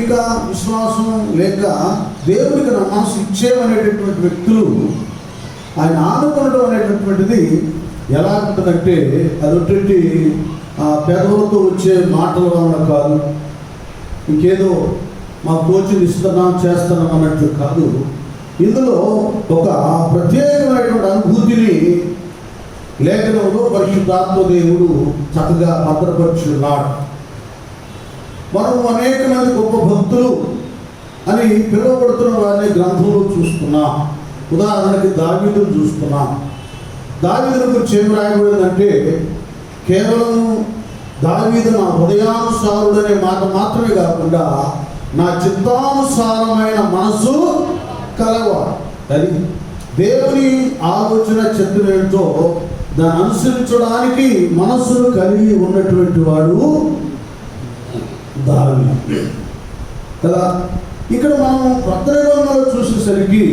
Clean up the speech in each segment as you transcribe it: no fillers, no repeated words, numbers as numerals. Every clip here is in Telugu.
ఇంకా విశ్వాసం లేక దేవుడికి నా మనసు ఇచ్చేమనేటటువంటి వ్యక్తులు ఆయన ఆనుకోవడం అనేటటువంటిది ఎలా ఉంటుందంటే అదొట్టి పెదవులతో వచ్చే మాటల వలన కాదు, ఇంకేదో మా కోచింగ్ ఇస్తున్నాం చేస్తున్నాం అన్నట్లు కాదు. ఇందులో ఒక ప్రత్యేకమైనటువంటి అనుభూతిని లేఖనంలో పరిశుద్ధాత్మ దేవుడు చక్కగా భద్రపరుచున్నాడు. మనం అనేక మంది గొప్ప భక్తులు అని పిలువబడుతున్న వారిని గ్రంథంలో చూస్తున్నాం. ఉదాహరణకి దావీదును చూస్తున్నాం. దావీదును గురించి ఏం రాయబడిందంటే కేవలం దావీదు నా హృదయానుసారుడు అనే మాట మాత్రమే కాకుండా నా చిత్తానుసారమైన మనసు కలవాడు. అది దేవుని ఆలోచన చిత్తమేంటో దాన్ని అనుసరించడానికి మనస్సును కలిగి ఉన్నటువంటి వాడు దావీదు కదా. ఇక్కడ మనం కొత్త నిబంధనలో చూసేసరికి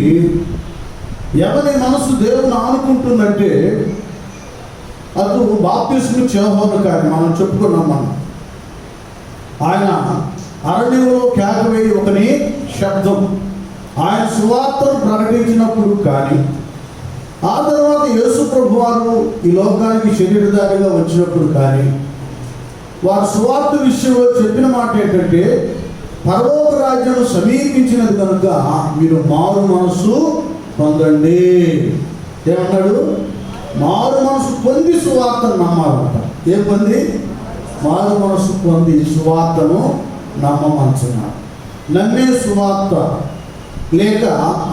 ఎవరి మనసు దేవుని ఆనుకుంటుందంటే అటు బాప్తిస్ము యోహాను కానీ మనం చెప్పుకున్నాం. ఆయన అరణ్యంలో కేక వేయి ఒకని శబ్దం, ఆయన సువార్తను ప్రకటించినప్పుడు కానీ, ఆ తర్వాత యేసు ప్రభు వారు ఈ లోకానికి శరీరధారిగా వచ్చినప్పుడు కానీ వారు సువార్త విషయంలో చెప్పిన మాట ఏంటంటే పరలోక రాజ్యం సమీపించినది కనుక మీరు మారు మనసు పొందండి. ఏమన్నాడు? మారు మనసు పొంది సువార్తను నమ్మాలంట. ఏం పొంది? మారు మనసు పొంది సువార్తను నమ్మమంటున్నాడు. నమ్మే సువార్త లేక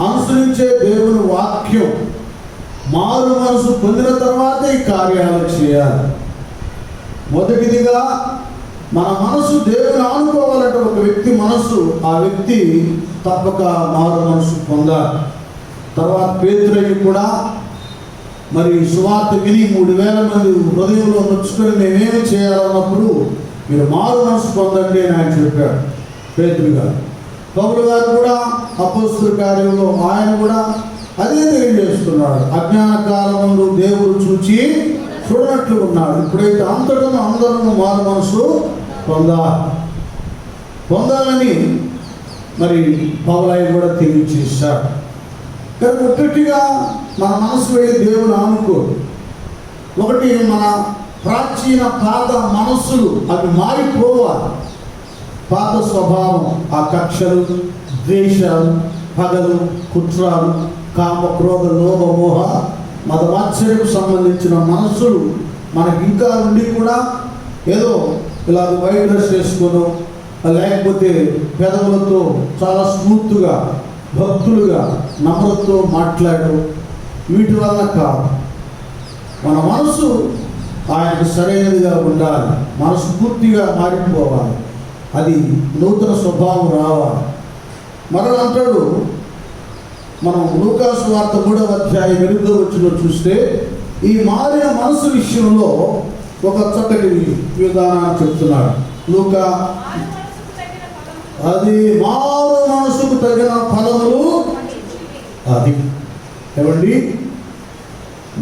అనుసరించే దేవుని వాక్యం మారు మనసు పొందిన తర్వాత ఈ కార్యాలు చేయాలి. మొదటిదిగా మన మనసు దేవుని ఆనుకోవాలంటే ఒక వ్యక్తి మనసు, ఆ వ్యక్తి తప్పక మారు మనసు పొందాలి. తర్వాత పేతురయ్య కూడా మరి సువార్త విని 3000 మంది హృదయంలో నొచ్చుకొని మేమేమి చేయాలన్నప్పుడు మీరు మారు మనసు పొందండి అని ఆయన చెప్పాడు పేతురు గారు. పౌలు గారు కూడా అపోస్తలుల కార్యంలో ఆయన కూడా అదే తెలియజేస్తున్నాడు. అజ్ఞాన కాలములో దేవుడు చూచి చూడనట్లు ఉన్నాడు. ఇప్పుడైతే అంతటా అందరూ మారు మనసు పొందాలని మరి పౌలయ్య కూడా తెలియచేశాడు. కానీ ఒక్కటిగా మన మనసు వెళ్ళి దేవుని ఆనుకోడు. ఒకటి మన ప్రాచీన పాత మనస్సులు అవి మారిపోవాలి. పాత స్వభావం, ఆ కక్షలు, ద్వేషాలు, పగలు, కుట్రాలు, కామ, క్రోధ, లోభ, మోహ, మదమాశ్చర్యకు సంబంధించిన మనస్సులు మనకి ఇంకా ఉండి కూడా ఏదో ఇలా వైట్ డ్రెస్ వేసుకోను, లేకపోతే పెదవులతో చాలా స్మూత్గా భక్తులుగా నమ్రతతో మాట్లాడు, వీటి వల్ల కాదు. మన మనసు ఆయనకు సరైనదిగా ఉండాలి. మనసు పూర్తిగా మారిపోవాలి. అది నూతన స్వభావం రావాలి. మరలా అంటాడు, మనం లూకాసు వార్త 3వ అధ్యాయం 8వ వచనంలో చూస్తే ఈ మారిన మనసు విషయంలో ఒక చక్కటి విధానాన్ని చెప్తున్నాడు. లూకా అది మారు మనసుకు తగిన ఫలములు. అది ఏమండి,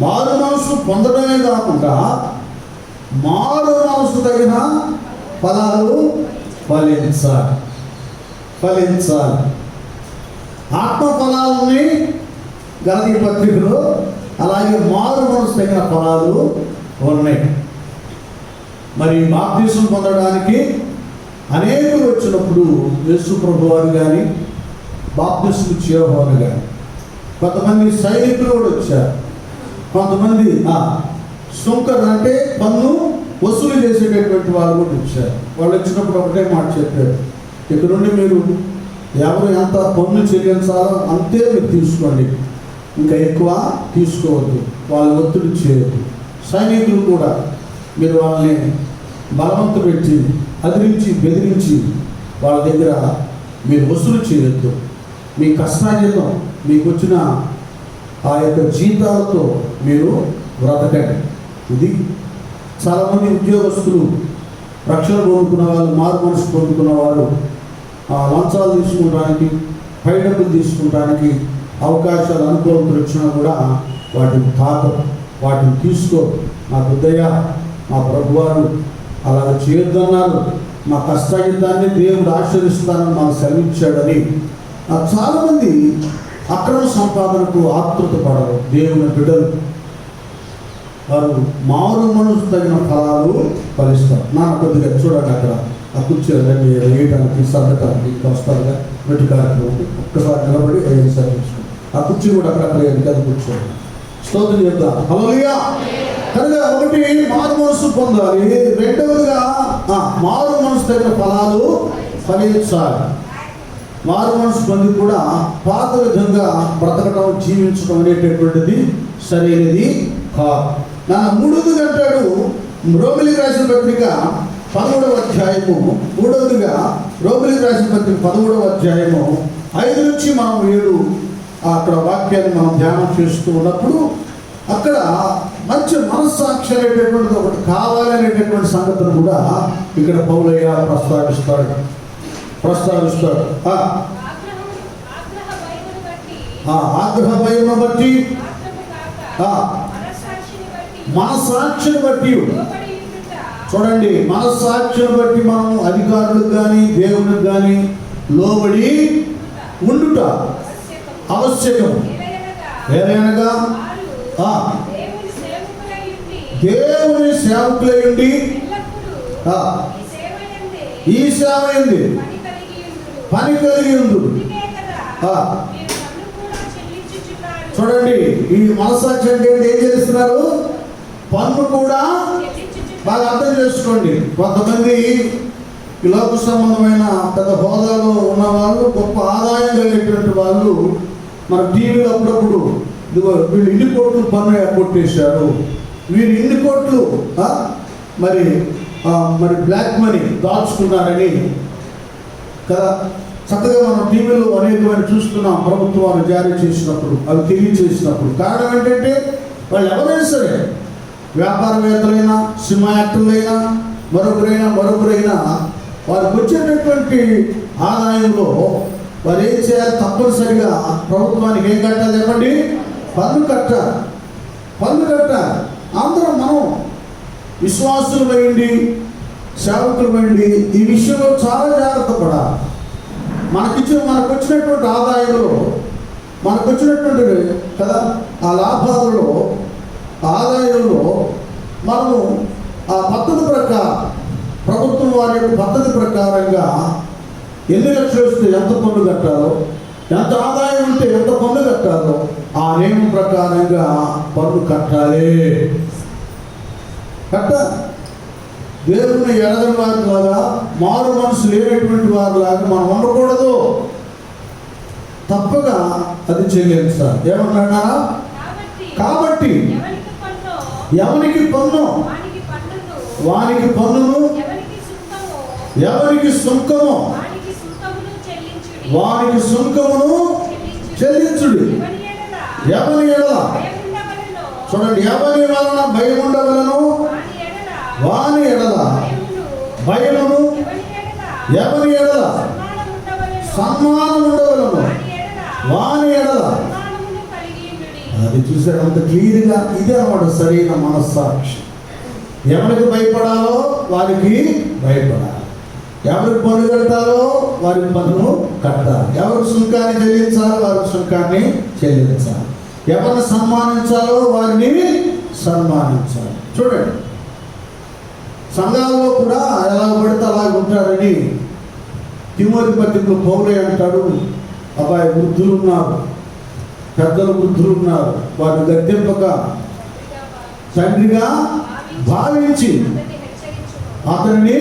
మారు మనసు పొందడమే కాకుండా మారు మనసు తగిన ఫలాలు ఫలించాలి. ఆత్మ ఫలాలని గలతీ పత్రికలో, అలాగే మారు మనసు తగిన ఫలాలు ఉన్నాయి. మరి బాప్తిసం పొందడానికి అనేకులు వచ్చినప్పుడు యేసు ప్రభు వారు కానీ బాప్తిస్ము యోహాను కానీ, కొంతమంది సైనికులు కూడా వచ్చారు, కొంతమంది సుంకరు అంటే పన్ను వసూలు చేసేటటువంటి వాళ్ళు కూడా వచ్చారు. వాళ్ళు వచ్చినప్పుడు ఒకటే మాట చెప్పారు, ఇక్కడ నుండి మీరు ఎవరు ఎంత పన్ను చెల్లించాలో అంతే మీరు తీసుకోండి, ఇంకా ఎక్కువ తీసుకోవద్దు, వాళ్ళు ఒత్తిడి చేయొద్దు. సైనికులు కూడా మీరు వాళ్ళని బలవంత పెట్టి అదిరించి బెదిరించి వాళ్ళ దగ్గర మీరు వసూలు చేయొద్దు. మీ కష్టాజీతం మీకు వచ్చిన ఆ యొక్క జీతాలతో మీరు బ్రతకండి. ఇది చాలామంది ఉద్యోగస్తులు, రక్షణ పొందుకున్న వాళ్ళు, మారు మనసు పొందుకున్న వారు లంచాలు తీసుకుంటానికి, పై డబ్బులు తీసుకుంటానికి అవకాశాలు అనుకూలతలు వచ్చినా కూడా వాటిని తాకరు, వాటిని తీసుకో. నా హృదయ మా ప్రభువారు అలాగ చేయొద్దన్నారు, మా కష్టాయుద్ధాన్ని దేవుడు ఆశీర్వదిస్తానని మాకు సెలవిచ్చాడని చాలామంది అక్రమ సంపాదనకు ఆతృత పడరు. దేవుని బిడ్డలు వారు మారు మనసు తగిన ఫలాలు ఫలిస్తారు. నాన్న కొద్దిగా చూడండి, అక్కడ ఆ కుర్చీలని వేయడానికి సర్దటానికి వస్తారుగా వెట్టి కార్యక్రమం ఒక్కసారి నిలబడి సర్వించుకోండి. ఆ కుర్చీ కూడా అక్కడ కదా కూర్చోండి. స్తోత్రం చెప్తాను. హల్లెలూయా. కనుక ఒకటి మారు మనసు పొందాలి, రెండవదిగా మారు మనసు తగిన ఫలాలు ఫలించాలి. మారు మనసు పొంది కూడా పాత విధంగా బ్రతకడం జీవించడం అనేటటువంటిది సరైనది కాదు. నా మూడవదిగా అంటాడు రోమిలికి రాసిన పత్రిక 13వ అధ్యాయము, మూడవదిగా రోమిలికి రాసిన పత్రిక 13వ అధ్యాయము 5 నుంచి మనం 7 అక్కడ వాక్యాన్ని మనం ధ్యానం చేస్తూ ఉన్నప్పుడు అక్కడ మంచి మనస్సాక్షి అనేటటువంటిది ఒకటి కావాలి అనేటటువంటి సంగతిని కూడా ఇక్కడ పౌలయ్య ప్రస్తావిస్తాడు. ఆగ్రహ భయమును బట్టి మనస్సాక్షిని బట్టి చూడండి, మనస్సాక్షిని బట్టి మనం అధికారులకు కానీ దేవునికి కానీ లోబడి ఉండుట ఆవశ్యకం. ఏదైనా దేవుని సేవకులై ఉండి ఈ సేవ ఏంది పని కలిగి ఉండు. చూడండి, ఈ మనస్సాక్షి అంటే ఏం చేస్తున్నారు? పన్ను కూడా బాగా అర్థం చేసుకోండి. కొంతమంది ఈ లోక సంబంధమైన పెద్ద హోదాలో ఉన్న వాళ్ళు, గొప్ప ఆదాయం కలిగేటువంటి వాళ్ళు మన టీవీలో అప్పుడప్పుడు ఇదిగో వీళ్ళు ఇన్ని కోట్లు పన్ను కొట్టేశారు, వీరు ఇన్ని కోట్లు మరి బ్లాక్ మనీ దాచుకున్నారని కదా చక్కగా మనం టీవీలో అనేకమైన చూస్తున్నాం. ప్రభుత్వాలు జారీ చేసినప్పుడు అవి తెలియజేసినప్పుడు కారణం ఏంటంటే వాళ్ళు ఎవరైనా సరే, వ్యాపారవేత్తలైనా, సినిమా యాక్టర్లైనా, మరొకరైనా వారికి వచ్చేటటువంటి ఆదాయంలో వారు ఏం చేయాలి? తప్పనిసరిగా ప్రభుత్వానికి ఏం కట్టాలి చెప్పండి? పన్ను కట్టాలి. అందరం మనం విశ్వాసులు వేయండి, సేవకులు వేయండి, ఈ విషయంలో చాలా జాగ్రత్త పడాలి. మనకు వచ్చినటువంటి ఆదాయంలో, మనకు వచ్చినటువంటి కదా ఆ లాభాలలో, ఆదాయంలో మనము ఆ పద్ధతి ప్రకారం, ప్రభుత్వం వారి యొక్క పద్ధతి ప్రకారంగా ఎన్ని లక్షలు వస్తే ఎంత పన్ను కట్టాలో, ఎంత ఆదాయం ఉంటే ఎంత పన్ను కట్టాలో ఆ నియమం ప్రకారంగా పన్ను కట్టాలి. దేవుని ఎడగని వారిలాగా, మారు మనసు లేనటువంటి వారిలాగా మనం ఉండకూడదు. తప్పగా అది చెల్లించాలి. ఏమన్నాడా? కాబట్టి ఎవరికి పన్ను వానికి పన్నును, ఎవరికి సుంకము వానికి సుంకమును చెల్లించుడు. ఎవరి ఎడల చూడండి, ఎవరి వలన భయం ఉండవలను వాని ఎడల భయమును, ఎవరి ఎడల సన్మానం ఉండవలను వాని ఎడల. అది చూసారు అంత క్లియర్గా. ఇదే అన్నమాట సరైన మనస్సాక్షి. ఎవరికి భయపడాలో వారికి భయపడాలి, ఎవరికి పన్ను కట్టాలో వారికి పన్ను కట్టాలి, ఎవరికి సుంకాన్ని చెల్లించాలో వారికి సుంకాన్ని చెల్లించాలి, ఎవరిని సన్మానించాలో వారిని సన్మానించాలి. చూడండి, సంఘాల్లో కూడా ఎలా పడితే అలాగ ఉంటారని తిమోతి పత్రికలో పౌలే అంటాడు. అబ్బాయి వృద్ధులు ఉన్నారు, పెద్దలు వృద్ధులు ఉన్నారు, వారిని గద్దెంపక తండ్రిగా భావించి అతన్ని.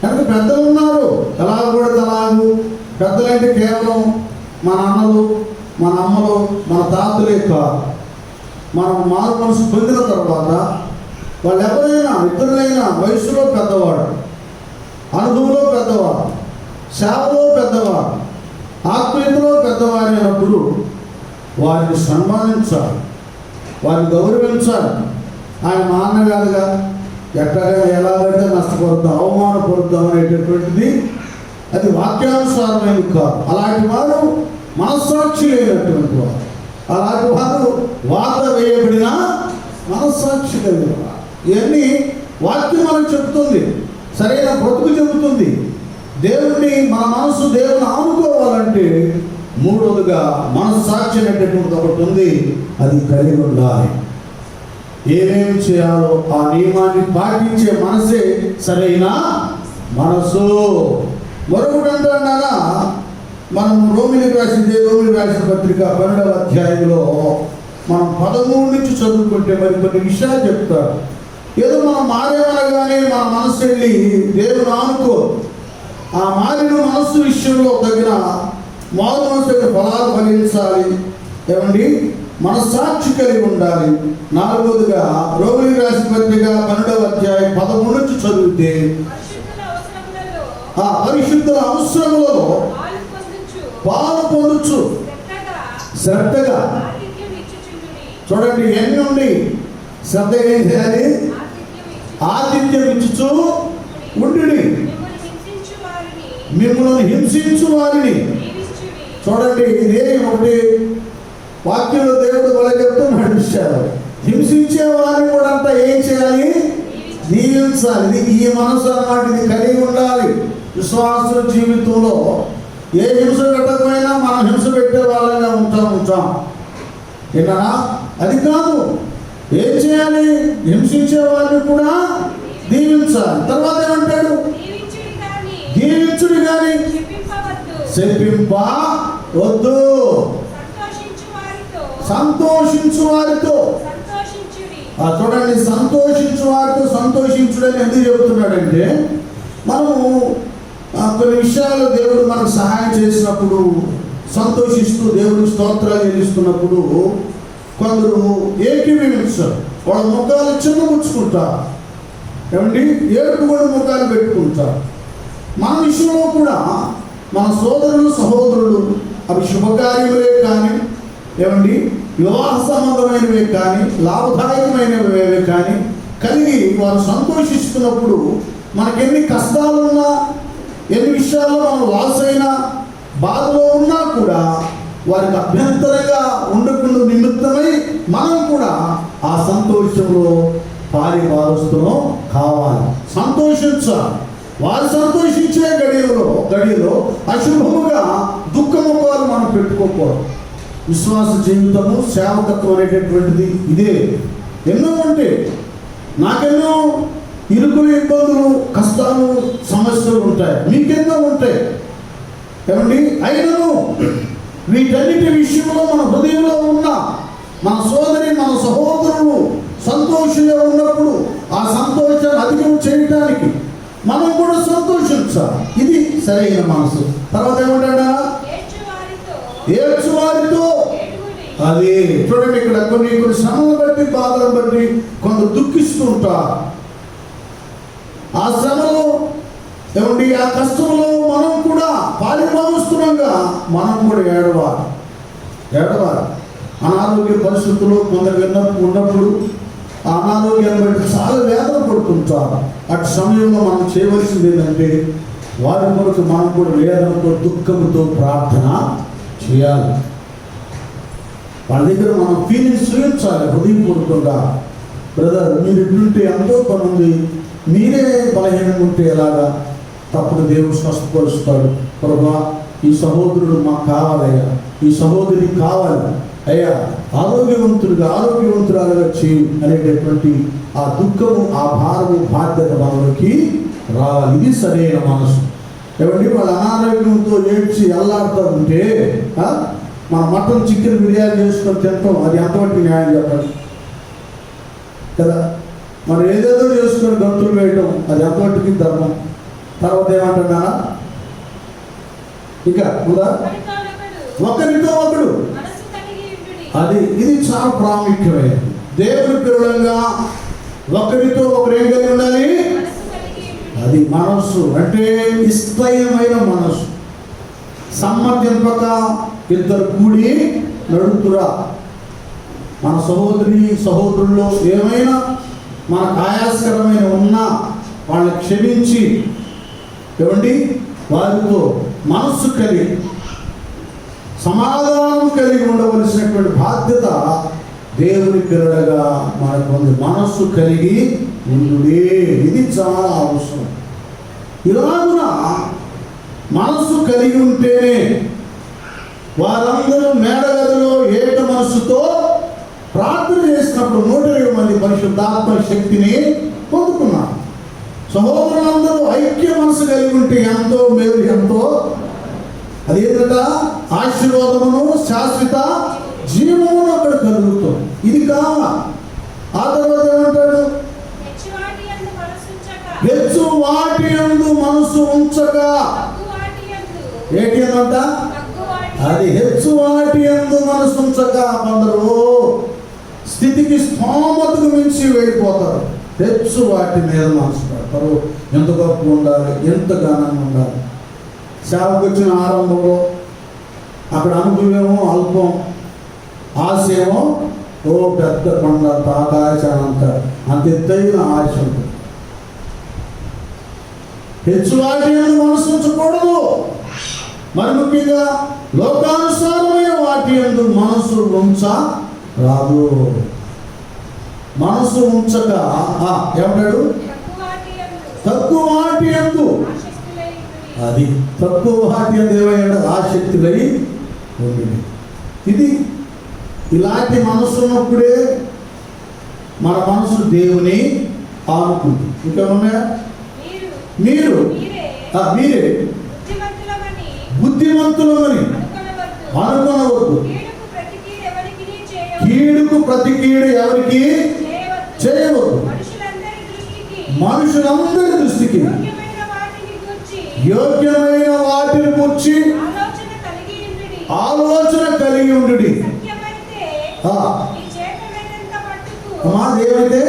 కనుక పెద్దలు ఉన్నారు, ఎలాగ పడితే అలాగూ. పెద్దలంటే కేవలం మన అన్నలు, మన అమ్మలు, మన తాతలే కాదు. మనం మారు మనసు పొందిన తర్వాత వాళ్ళు ఎవరైనా, ఇతరులైనా వయసులో పెద్దవాడు, అనుభవంలో పెద్దవాడు, సేవలో పెద్దవాడు, ఆత్మీయతలో పెద్దవాడు అయినప్పుడు వారిని సన్మానించాలి, వారిని గౌరవించాలి. ఆయన మా అన్నగారుగా ఎక్కడైనా ఎలాగైతే నష్టపరుద్దాం, అవమానపరుద్దాం అనేటటువంటిది అది వాక్యానుసారమైనది కాదు. అలాంటి వారు మనస్సాక్షి లేనటువంటి వారు, అలాంటి వారు వార్త వేయబడిన మనస్సాక్షి కలిగిన వారు. ఇవన్నీ వాక్యం మనకు చెప్తుంది. సరైన బ్రతుకు చెబుతుంది. దేవుణ్ణి మన మనసు దేవుని ఆనుకోవాలంటే మూడవదిగా మనస్సాక్షి అనేటటువంటిది ఒకటి ఉంది, అది కలిగి ఉండాలి. ఏమేమి చేయాలో ఆ నియమాన్ని పాటించే మనసే సరైన మనసు. మరొకటి అంటారా, మనం రోమిలికి రాసిన పత్రిక 12వ అధ్యాయంలో మనం 13 నుంచి చదువుకుంటే మరి కొన్ని విషయాలు చెప్తారు. ఏదో మనం మారేమనగానే మన మనసు వెళ్ళి దేవుని ఆనుకో. ఆ మారిన మనస్సు విషయంలో తగిన మారు మనసు దగ్గర ఫలాలు ఫలించాలి. ఏమండి, మనస్సాక్షి కలిగి ఉండాలి. నాలుగవదిగా రోమిలికి రాసిన పత్రిక 12వ అధ్యాయం 13 నుంచి చదివితే ఆ పరిశుద్ధుల అవసరములో పాలు పొందుచు శ్రద్ధగా, చూడండి ఎన్ని ఉండి శ్రద్ధగా ఏం చేయాలి? ఆతిథ్యం ఇచ్చుచు ఉండుడి, మిమ్మల్ని హింసించు వారిని. చూడండి, ఇదే ఒకటి వాక్యంలో దేవుడు వాళ్ళ చెప్తున్నాడు విషయాలు. హింసించే వారిని కూడా అంతా ఏం చేయాలి? దీవించాలి. ఇది ఈ మనసు అన్నమాట, ఇది కలిగి ఉండాలి. విశ్వాసుల జీవితంలో ఏ హింస పెట్టకపోయినా మనం హింస పెట్టే వాళ్ళగా ఉంటాం. ఏనా? అది కాదు. ఏం చేయాలి? హింసించే వారిని కూడా దీవించాలి. తర్వాత ఏమంటాడు? దీవించుడు కానీ శపింపవద్దు. సంతోషించు వారితో. చూడండి, సంతోషించు వారితో సంతోషించుడని ఎందుకు చెబుతున్నాడంటే, మనము కొన్ని విషయాల్లో దేవుడు మనకు సహాయం చేసినప్పుడు సంతోషిస్తూ దేవుడికి స్తోత్రాలు చెల్లిస్తున్నప్పుడు కొందరు ఏకీభవించారు. వాళ్ళ ముఖాలు చిన్నపుచ్చుకుంటారు. ఏమండి, ఏడుపు కూడా ముఖాలు పెట్టుకుంటారు. మన విషయంలో కూడా మన సోదరులు సహోదరులు అవి శుభకార్యములే కానీ, ఏమండి వివాహ సంబంధమైనవే కానీ, లాభదాయకమైనవే కానీ కలిగి వారు సంతోషిస్తున్నప్పుడు మనకెన్ని కష్టాలున్నా, ఎన్ని విషయాల్లో మనం లాస్ అయినా, బాధలో ఉన్నా కూడా వారికి అభ్యంతరంగా ఉండకుండా నిమిత్తమై మనం కూడా ఆ సంతోషంలో పారిపారుస్తున్నాం కావాలి. సంతోషించాలి. వారు సంతోషించే గడియలో అశుభముగా దుఃఖముఖాలు మనం పెట్టుకోకూడదు. విశ్వాస జీవితము, సేవకత్వం అనేటటువంటిది ఇదే. ఎన్నో ఉంటే నాకెన్నో ఇరుకులు, ఇబ్బందులు, కష్టాలు, సమస్యలు ఉంటాయి. మీకెన్నో ఉంటాయి. ఏమండి, అయినను వీటన్నిటి విషయంలో మన హృదయంలో ఉన్న మన సోదరి, మన సహోదరులు సంతోషంగా ఉన్నప్పుడు ఆ సంతోషాన్ని అధికం చేయడానికి మనం కూడా సంతోషించాలి. ఇది సరైన మనసు. తర్వాత ఏమంటాడా? ఏడ్చువారితో. అది చూడండి, ఇక్కడ కొన్ని శ్రమను బట్టి, బాధలను బట్టి కొందరు దుఃఖిస్తూ ఉంటారు. ఆ శ్రమలో, ఏమండి ఆ కష్టంలో మనం కూడా పాలిభావిస్తున్నాగా మనం కూడా ఏడవాలి. అనారోగ్య పరిస్థితుల్లో కొందరు ఉన్నప్పుడు ఆ అనారోగ్యాన్ని బట్టి చాలా వేదన పడుతుంటారు. అటు సమయంలో మనం చేయవలసింది ఏంటంటే వారి కొరకు మనం కూడా వేదనతో, దుఃఖంతో ప్రార్థన చేయాలి. వాళ్ళ దగ్గర మనం ఫీలింగ్స్ చూపించాలి హృదయపూర్వకంగా. బ్రదర్, మీరు ఇట్లుంటే ఎంతో పని ఉంది, మీరే బలహీనంగా ఉంటే ఎలాగా? తప్పుడు దేవుడు స్వస్థపరుస్తాడు. ప్రభా, ఈ సహోదరుడు మాకు కావాలయ్యా, ఈ సహోదరి కావాలి అయ్యా, ఆరోగ్యవంతురాలుగా చేయి అనేటటువంటి ఆ దుఃఖము, ఆ భారము, బాధ్యత మనలోకి రావాలి. ఇది సరైన మనసు. ఏమండి, వాళ్ళ అనారోగ్యంతో ఏడ్చి అల్లాడుతూ ఉంటే మన మటన్, చికెన్ బిర్యానీ చేసుకొని తింటాం. అది ఎంతవరకు న్యాయం చెప్పండి కదా? మనం ఏదేదో చేసుకొని గంతులు వేయటం అది ఎంతవరకు ధర్మం? తర్వాత ఏమంటున్నా ఇంకా ఉందా? ఒకరితో ఒకడు. ఇది చాలా ప్రాముఖ్యమైనది. దేవుని పిల్లలంగా ఒకరితో ఒకరు ఏం కలిగి ఉండాలి? అది మనస్సు అంటే నిశ్చయమైన మనస్సు. సమ్మతింపక ఇద్దరు కూడి నడుతురా. మన సహోదరి సహోదరుల్లో ఏమైనా మనకు ఆయాస్కరమైన ఉన్నా వాళ్ళని క్షమించి, ఏమండి వారితో మనస్సు కలిగి సమాధానం కలిగి ఉండవలసినటువంటి బాధ్యత దేవుని పిల్లలుగా మనకు మనస్సు కలిగి ఉండుడే. ఇది చాలా అవసరం. ఇలాగున మనసు కలిగి ఉంటేనే వారందరూ మేడగదిలో ఏక మనసుతో ప్రార్థన చేసినప్పుడు 120 మంది పరిశుద్ధాత్మ శక్తిని పొందుకున్నారు. సహోదరులందరూ ఐక్య మనసు కలిగి ఉంటే ఎంతో మేలు, ఎంతో అదేంట ఆశీర్వాదమును శాశ్వత జీవమును అక్కడ కలుగుతుంది. ఇది కావాలా. ఆ తర్వాత ఏమంటాడు? హెచ్చు వాటి యందు మనసు ఉంచక. ఏంటి అనంట? అది హెచ్చు వాటి యందు మనసు ఉంచక. కొందరు స్థితికి స్తోమతకు మించి వెళ్ళిపోతారు. హెచ్చు వాటి మీద మనసు పెడతారు. ఎంత గొప్ప ఉండాలి, ఎంత ఘనంగా ఉండాలి. సేవకు వచ్చిన ఆరంభంలో అక్కడ అనుభవమేమో అల్పం, ఆశ ఏమో ఓ పెద్ద కొండ ఆకాశానంత అంత ఎత్తైన ఆశ ఉంటుంది. హెచ్చువాటి మనసు ఉంచకూడదు. మరి ముఖ్యంగా లోకానుసారమైన వాటి యందు మనసు ఉంచరాదు. మనసు ఉంచక ఏమంటాడు? తక్కువ వాటి యందు. అది తక్కువ వాటి యందు ఏమయ్యాడు? ఆసక్తులై ఉంది. ఇది ఇలాంటి మనసు ఉన్నప్పుడే మన మనసు దేవుని ఆనుకుంటుంది. ఇంకేమన్నా? మీరే బుద్ధిమంతులమని అనుకొనవద్దు. కీడుకు ప్రతి కీడు ఎవరికి చేయవద్దు. మనుషులందరి దృష్టికి యోగ్యమైన వాటిని గురించి ఆలోచన కలిగి ఉండుడి. ఏమైతే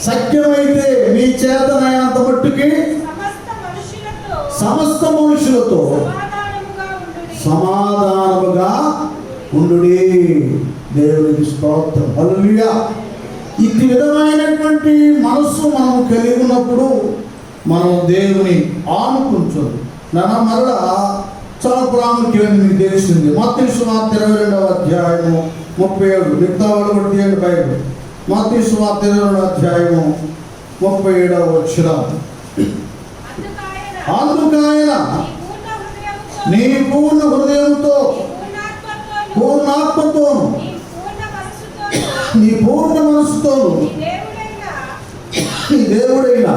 సత్యమైతే మీ చేతనైనంత మట్టుకి సమస్త మనుషులతో సమాధానముగా ఉండుడి. దేవునికి స్తోత్రం. హల్లెలూయా. ఇట్టి విధమైనటువంటి మనస్సు మనం కలిగి ఉన్నప్పుడు మనం దేవుని ఆనుకుంటుంది. మరలా చాలా ప్రాముఖ్యమైన మీకు తెలిసింది. మత్తయి సువార్త 22వ అధ్యాయము 37. మిగతా వాళ్ళు కూడా తీయండి బైబిల్. మత్తయి సువార్త 22వ అధ్యాయము 37వ వచనం. అందుకాయన నీ పూర్ణ హృదయంతో, పూర్ణాత్మతోను, నీ పూర్ణ మనసుతోను నీ దేవుడైన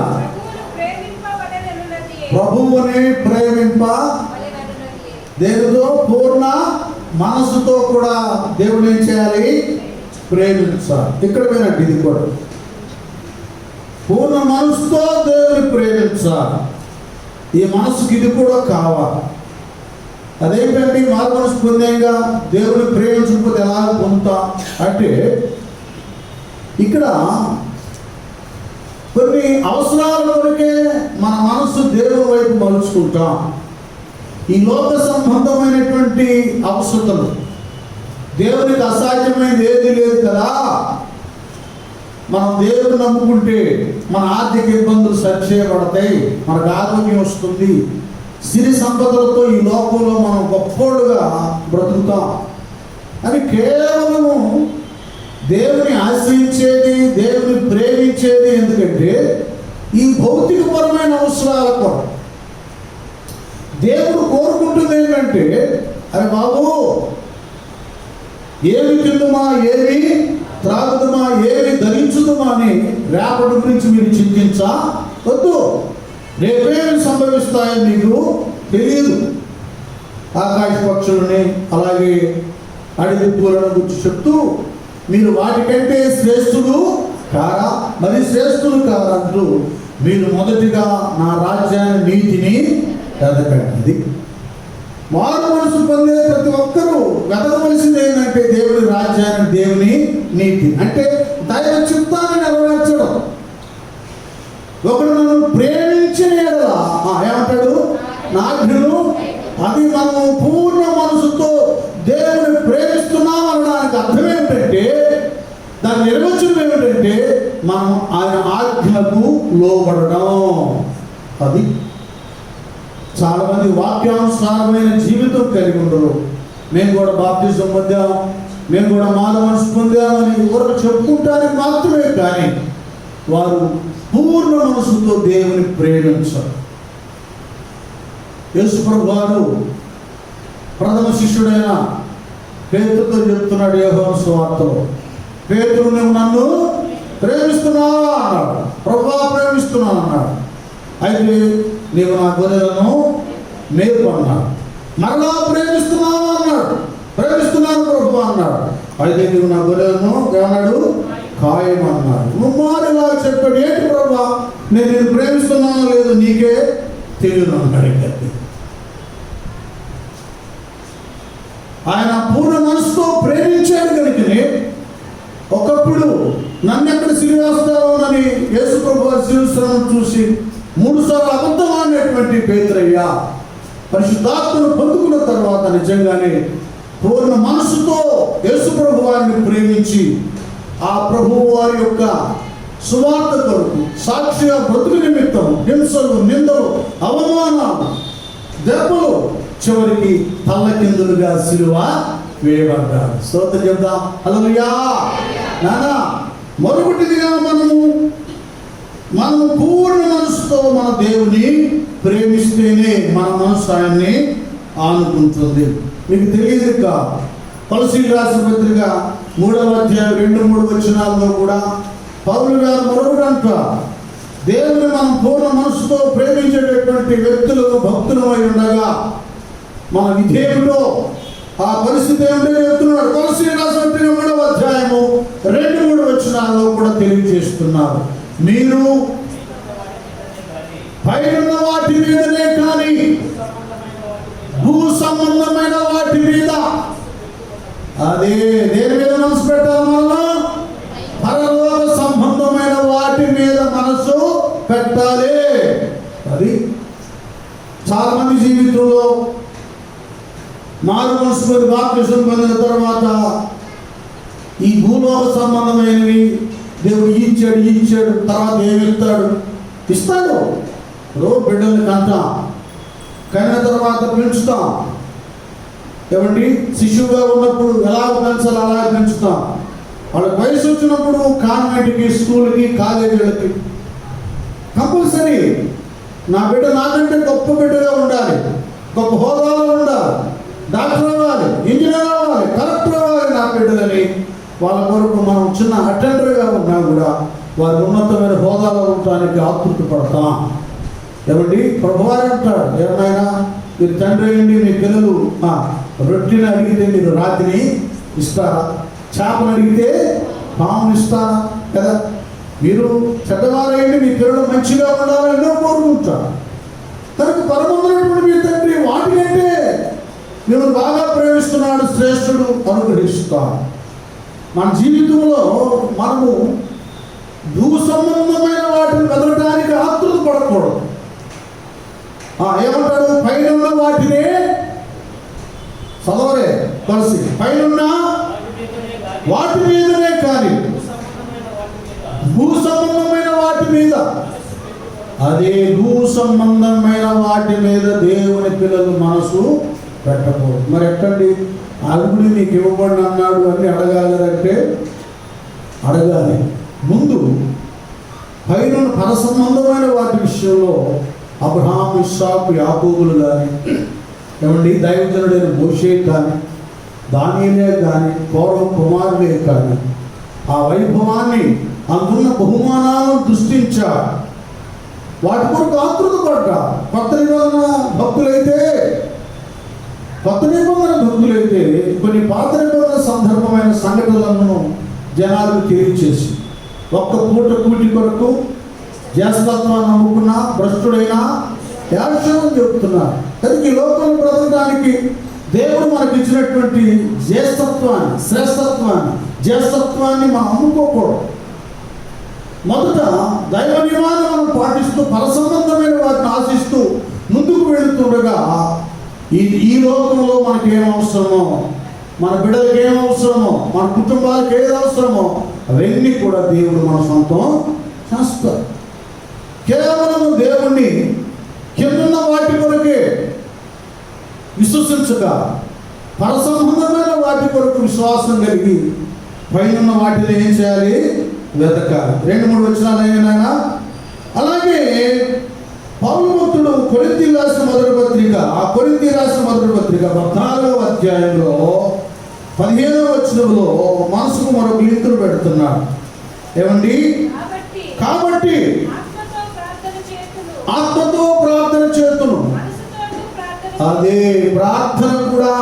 ప్రభువుని ప్రేమింప. దేవుడితో పూర్ణ మనసుతో కూడా దేవుడు ఏం చేయాలి? ప్రేమించాలి. ఇక్కడ పోయినట్టు ఇది కూడా పూర్ణ మనసుతో దేవుని ప్రేమించాలి. ఈ మనసుకి ఇది కూడా కావాలి. అదేంటంటే మారు మనసు పొందేగా దేవుని ప్రేమించకపోతే ఎలా పొందుతా అంటే, ఇక్కడ కొన్ని అవసరాల కొరకే మన మనసు దేవుని వైపు మలుచుకుంటాం. ఈ లోక సంబంధమైనటువంటి అవసరతలు, దేవునికి అసాధ్యమైనది ఏది లేదు కదా. మనం దేవుని నమ్ముకుంటే మన ఆర్థిక ఇబ్బందులు సరిచేయబడతాయి, మనకు ఆరోగ్యం వస్తుంది, సిరి సంపదలతో ఈ లోకంలో మనం గొప్పోడుగా బ్రతుకుతాం అని కేవలము దేవుని ఆశ్రయించేది, దేవుని ప్రేమించేది ఎందుకంటే ఈ భౌతికపరమైన అవసరాల కొరకు. దేవుడు కోరుకుంటుంది ఏంటంటే, అరే బాబు ఏమి తిందుమా, ఏమి త్రాగుదుమా, ఏమి ధరించుదుమా అని రేపటి గురించి మీరు చింతించవద్దు. రేపేమి సంభవిస్తాయని మీకు తెలియదు. ఆకాశ పక్షులని అలాగే అడవి పూలను గురించి చెప్తూ మీరు వాటికంటే శ్రేష్ఠులు కారా, మరి శ్రేష్ఠులు కారంటూ మీరు మొదటిగా నా రాజ్యాన్ని, నీతిని వెతకండి. మారు మనసు పొందే ప్రతి ఒక్కరూ వెతకవలసింది ఏంటంటే దేవుని రాజ్యాన్ని, దేవుని నీతి. అంటే దైవ చిత్తాన్ని నెరవేర్చడం. ఒకడు నన్ను ప్రేమించిన ఎడల ఏమంటాడు? నాజ్ఞలు. అది మనం పూర్ణ మనసుతో దేవుని ప్రేమిస్తున్నాం అనడానికి అర్థం ఏమిటంటే, దాని నిర్వచనం ఏమిటంటే మనం ఆయన ఆజ్ఞలకు లోబడడం. అది చాలా మంది వాక్యానుసారమైన జీవితం కలిగి ఉండరు. మేము కూడా బాప్తిజం పొందాం, మేము కూడా మారు మనసు పొందామని ఎవరికి చెప్పుకుంటానికి మాత్రమే. కానీ వారు పూర్ణ మనసుతో దేవుని ప్రేమించరు. యేసుప్రభు వారు ప్రథమ శిష్యుడైన పేతురుతో చెప్తున్నాడు యోహాను సువార్తలో, పేతురు నువ్వు నన్ను ప్రేమిస్తున్నావా అన్నాడు. ప్రభువా ప్రేమిస్తున్నాను అన్నాడు. అయితే నీవు నా గొర్రెలను మేపు అన్నాడు. మరలా ప్రేమిస్తున్నావా అన్నాడు. ప్రేమిస్తున్నాను ప్రభువా అన్నాడు. అయితే నీవు నా గొర్రెలను ఏమన్నాడు? కాయమన్నాడు. ముమ్మారిలా చెప్పాడు. ఏంటి ప్రభువా, నేను ప్రేమిస్తున్నానో లేదు నీకే తెలియదు అన్నాడు. ఆయన పూర్ణ మనసుతో ప్రేమించాడు కనుకనే ఒకప్పుడు నన్ను ఎక్కడ సిరివేస్తారోనని యేసుప్రభు వారి శిరస్సును చూసి 3 సార్లు అబద్ధం అనేటువంటి పేతురయ్య పరిశుద్ధాత్మను పొందుకున్న తర్వాత నిజంగానే పూర్ణ మనసుతో యేసుప్రభు వారిని ప్రేమించి ఆ ప్రభువు వారి యొక్క సువార్త కొరకు సాక్షిగా బ్రతుకు నిమిత్తం హింసలు, నిందలు, అవమానాలు, దెబ్బలు, చివరికి తల్లకిందులుగా సిలువ వేయబడ్డాడు. స్తోత్రం చెప్దాం. హల్లెలూయా. నానా మరొకటిగా మనము పూర్ణ మనసుతో మన దేవుని ప్రేమిస్తేనే మన మనసు ఆయన్ని ఆనుకుంటుంది. మీకు తెలియదు కాదు. కొలసీయులకు రాసిన పత్రిక 3వ అధ్యాయం 2-3 వచనాల్లో కూడా పౌలు గారు మరొకటి అంటారు, దేవుని మనం పూర్ణ మనసుతో ప్రేమించేటటువంటి వ్యక్తులు, భక్తులమై ఉండగా మన విధేయులో ఆ పరిస్థితి ఏమిటో చెప్తున్నాడు. కొలసీయులకు రాసిన పత్రిక 3వ అధ్యాయము 2-3 వచనాల్లో కూడా తెలియజేస్తున్నారు. మీరు పైనున్న వాటి మీదనే కానీ భూ సంబంధమైన వాటి మీద, అదే దేని మీద మనసు పెట్టాలి? మనం పరలోక సంబంధమైన వాటి మీద మనసు పెట్టాలి. అది చాలా మంది జీవితంలో మారు మనసు బాప్తిసం పొందిన తర్వాత ఈ భూలోక సంబంధమైనవి దేవుడు ఇచ్చాడు తర్వాత ఇస్తాడు. బిడ్డల్ని కంటాం, కన్న తర్వాత పెంచుతాం. ఏమండి, శిశువుగా ఉన్నప్పుడు ఎలా పెంచాలి అలా పెంచుతాం. వాళ్ళకి వయసు వచ్చినప్పుడు కాన్వెంట్కి, స్కూల్కి, కాలేజీలకి కంపల్సరీ నా బిడ్డ నాకంటే గొప్ప బిడ్డగా ఉండాలి, గొప్ప హోదాలో ఉండాలి, డాక్టర్ అవ్వాలి, ఇంజనీర్ అవ్వాలి, కలెక్టర్ అవ్వాలి నా బిడ్డలని వాళ్ళ కొరకు మనం చిన్న అటెండర్గా ఉన్నా కూడా వారి ఉన్నతమైన హోదాలో ఉండటానికి ఆతృత పడతాం. ఏమండి, ప్రభువారు అంటాడు, ఏమైనా మీరు తండ్రి అయ్యండి, మీ పిల్లలు రొట్టెని అడిగితే మీరు రాతిని ఇస్తారా? చేపను అడిగితే పామును ఇస్తారా? కదా. మీరు చెడ్డవారయ్యండి, మీ పిల్లలు మంచిగా ఉండాలని ఎన్నో కోరుకుంటారు. కనుక పరమందునటువంటి మీ తండ్రి వాటికంటే మీరు బాగా ప్రేమిస్తున్నాడు, శ్రేష్ఠుడు, అనుగ్రహిస్తాడు. మన జీవితంలో మనము భూ సంబంధమైన వాటిని వెతకడానికి ఆతృత పడకూడదు. ఏమంటాడు? పైనున్న వాటినే చదవరే కలిసి, పైనున్న వాటి మీదనే కానీ భూ సంబంధమైన వాటి మీద, అదే భూ సంబంధమైన వాటి మీద దేవుని పిల్లలు మనసు పెట్టకూడదు. మరి ఎట్టండి? అల్లుడి నీకు ఇవ్వబడి అన్నాడు అని అడగాలంటే అడగాలి. ముందు పైన పర సంబంధమైన వాటి విషయంలో అబ్రహాము, ఇస్సాకు, యాకోబులు కానీ, ఏమండి దైవజనుడైన మోషే కానీ, దానియేలే కానీ, పూర్వ కుమారులే కానీ ఆ వైభవాన్ని, అందున్న బహుమానాలను దృష్టించాడు. వాటి కొరకు ఆతృత పడ్డా. కొత్త నిబంధన భక్తులైతే కొన్ని పాత నిబంధన సందర్భమైన సంఘటనలను జనాలకు తెలియచేసి ఒక్క పూట కూటి కొరకు జ్యేష్ఠత్వాన్ని నమ్ముకున్న భ్రష్టుడైన యాక్షణం చెబుతున్నారు. కానీ ఈ లోకంలో బ్రతకడానికి దేవుడు మనకి ఇచ్చినటువంటి జ్యేష్ఠత్వాన్ని, శ్రేష్టత్వాన్ని, జ్యేష్ఠత్వాన్ని మనం అమ్ముకోకూడదు. మొదట దైవ నియమాన్ని మనం పాటిస్తూ పరసంబంధమైన వాటిని ఆశిస్తూ ముందుకు వెళుతుండగా ఈ లోకంలో మనకి ఏం అవసరమో, మన బిడ్డలకి ఏం అవసరమో, మన కుటుంబాలకు ఏది అవసరమో అవన్నీ కూడా దేవుడు మన సొంతం చేస్తారు. కేవలం దేవుణ్ణి కిందున్న వాటి కొరకే విశ్వసించక పరసంబంధమైన వాటి కొరకు విశ్వాసం కలిగి పైన వాటిని ఏం చేయాలి? వెతకాలి. 2-3 వచనాలు అయినా. అలాగే పౌలు భక్తుడు కొరింథీ రాసిన మొదటి పత్రిక, ఆ కొరింథీ రాసిన మొదటి పత్రిక 14వ అధ్యాయంలో 15వ వచనంలో మనసుకు మరొక లింకును పెడుతున్నాడు. ఏమండి? కాబట్టి ఆత్మతో ప్రార్థన చేతును. అదే ప్రార్థన కూడా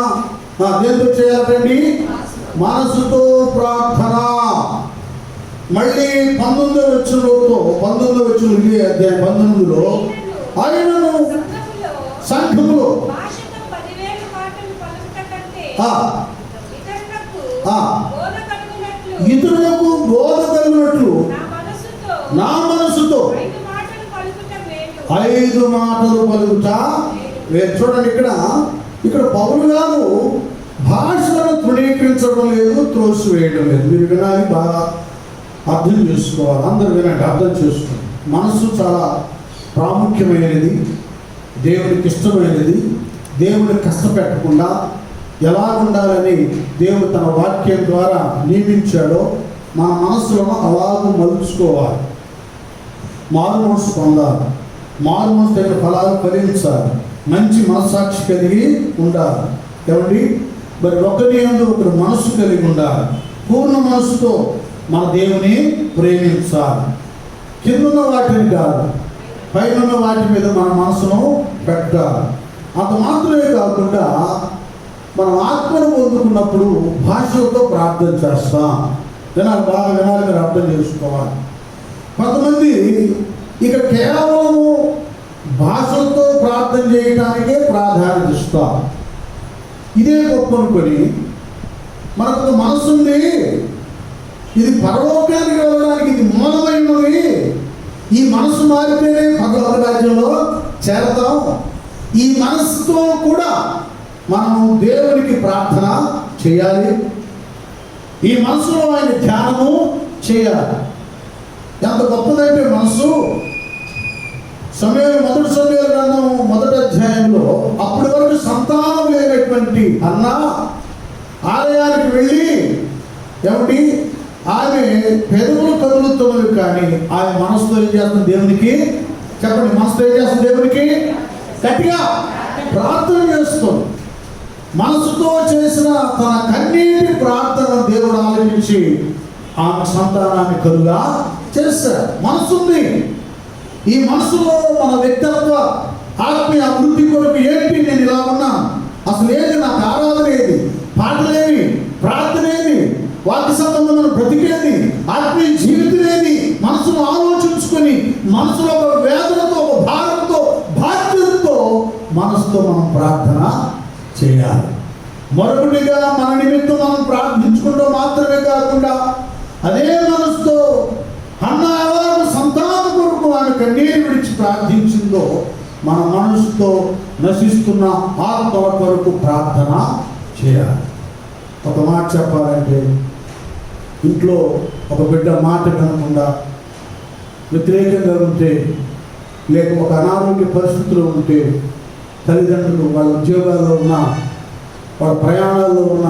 దేంతో చేయాలండి? మనసుతో ప్రార్థన. మళ్ళీ 19వ వచనం ఇదే అధ్యాయం 19లో ఆయనను సంఘములో ఇతరులకు బోధ కలిగినట్లు నా మనసుతో 5 మాటలు పలుకుతా. చూడండి, ఇక్కడ పౌలు గారు భాషలను తృణీకరించడం లేదు, త్రోసివేయడం లేదు. మీరు వినాలి, బాగా అర్థం చేసుకోవాలి. అందరూ వినండి, అర్థం చేసుకోండి. మనస్సు చాలా ప్రాముఖ్యమైనది, దేవునికి ఇష్టమైనది. దేవుని కష్టపెట్టకుండా ఎలా ఉండాలని దేవుడు తన వాక్యం ద్వారా నియమించాడో మన మనస్సులను అలాగూ మలుచుకోవాలి. మారు మనసు పొందాలి, మారు మనసు దగ్గర ఫలాలు ఫలించాలి, మంచి మనస్సాక్షి కలిగి ఉండాలి. ఏమండి? మరి ఒకరి యందు ఒకరు మనస్సు కలిగి ఉండాలి. పూర్ణ మనసుతో మన దేవుని ప్రేమించాలి. కిందున్న వాటిని కాదు, పైన వాటి మీద మన మనసును పెట్టాలి. అంత మాత్రమే కాకుండా మనం ఆత్మను పొందుకున్నప్పుడు భాషలతో ప్రార్థన చేస్తాం. వినాలి, బాగా వినాలి, మీరు అర్థం చేసుకోవాలి. కొంతమంది ఇక కేవలము భాషలతో ప్రార్థన చేయడానికే ప్రాధాన్యత ఇస్తాం. ఇదే గొప్ప అనుకొని మనకు మనసు ఉంది, ఇది పరలోకానికి వెళ్ళడానికి ఇది మూలమైనది, ఈ మనసు మారితేనే భగవద్ రాజ్యంలో చేరతాం. ఈ మనసుతో కూడా మనం దేవునికి ప్రార్థన చేయాలి. ఈ మనసులో ఆయన ధ్యానము చేయాలి. ఎంత గొప్పదంటే మనసు. మొదటి సమయాల గ్రంథం 1వ అధ్యాయంలో అప్పటి వరకు సంతానం లేనటువంటి అన్న ఆలయానికి వెళ్ళి, ఏమిటి, ఆమె పెదవులు కదులుతున్నవి కానీ ఆమె మనసుతో ఏం చేస్తుంది దేవునికి? చెప్పండి, మనసుతో ఏం చేస్తుంది దేవునికి? గట్టిగా ప్రార్థన చేస్తుంది. మనసుతో చేసిన తన కన్నీటి ప్రార్థన దేవుడు ఆలకించి ఆమె సంతానాన్ని కలుగా చేశాడు. మనసుంది. ఈ మనసులో మన వ్యక్తిత్వ ఆత్మీయ అభివృద్ధి కొరకు ఏంటి, నేను ఇలా ఉన్నా, అసలు ఏది నాకు ఆరాధన, ఏది పాటలేవి, ప్రార్థనేది, వాక్య సంబంధమైన బ్రతికేది, ఆత్మీయ జీవితమేది, మనసును ఆలోచించుకొని మనసులో ఒక వేదనతో, ఒక భారంతో, బాధ్యతతో మనసుతో మనం ప్రార్థన చేయాలి. మరొకటిగా మన నిమిత్తం మనం ప్రార్థించుకుంటూ మాత్రమే కాకుండా అదే మనసుతో హన్నా ఎలాగో సంతానం కొరకు ఆమె కన్నీరు విడిచి ప్రార్థించిందో మన మనసుతో నశిస్తున్న ఆత్మల కొరకు ప్రార్థన చేయాలి. ఒక మాట చెప్పాలంటే, ఇంట్లో ఒక బిడ్డ మాట వినకుండా వ్యతిరేకంగా ఉంటే, లేక ఒక అనారోగ్య పరిస్థితుల్లో ఉంటే, తల్లిదండ్రులు వాళ్ళ ఉద్యోగాల్లో ఉన్నా, వాళ్ళ ప్రయాణాల్లో ఉన్న